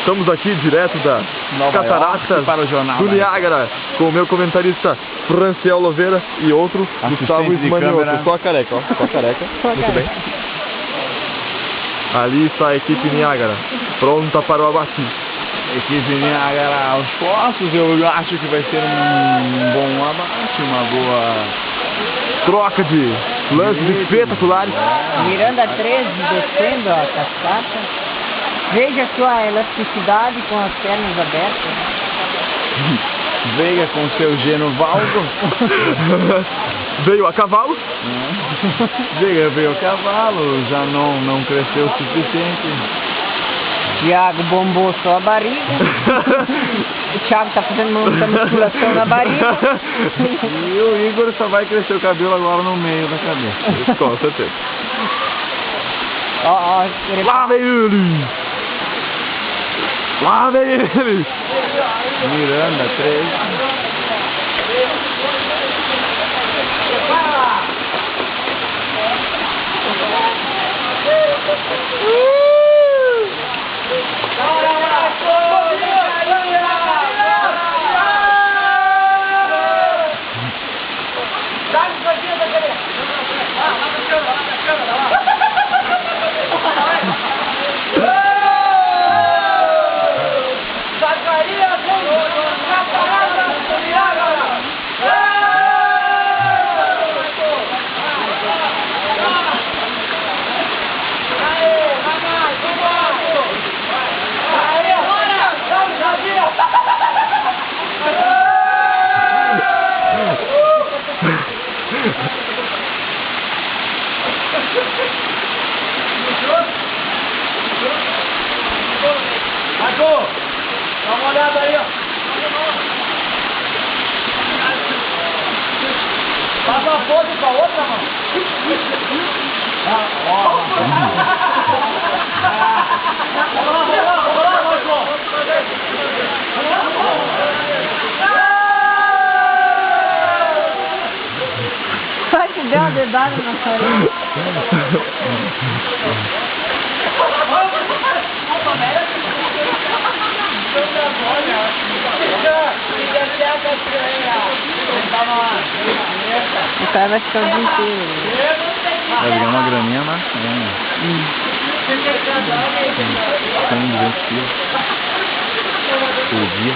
Estamos aqui direto da Cataratas para o jornal do Niágara com o meu comentarista Franciel Louveira e outro Gustavo Ismanioto. Só a careca, ó. Só a careca. Muito bem. Ali está a equipe Niágara, pronta para o abate. Equipe Niágara aos postos, eu acho que vai ser um bom abate, uma boa troca de lances espetaculares. Miranda 13 descendo a cascata. Veja sua elasticidade com as pernas abertas. Veiga com seu Genovaldo. Veio a cavalo. Veiga veio a cavalo, já não cresceu o suficiente. Thiago bombou só a barriga. O Thiago tá fazendo muita musculação na barriga. E o Igor só vai crescer o cabelo agora no meio da cabeça. Isso, com certeza. Ó, lá vem ele! Lá vem ele! Miranda 3. Marco, dá uma olhada aí, ó. Faz uma pose pra outra, mano. Vamos lá, Marco. vai te dar uma dedada na cara. O cara vai ficar o dia inteiro. Vai ganhar uma graninha bacana. 100, 200 quilos por dia.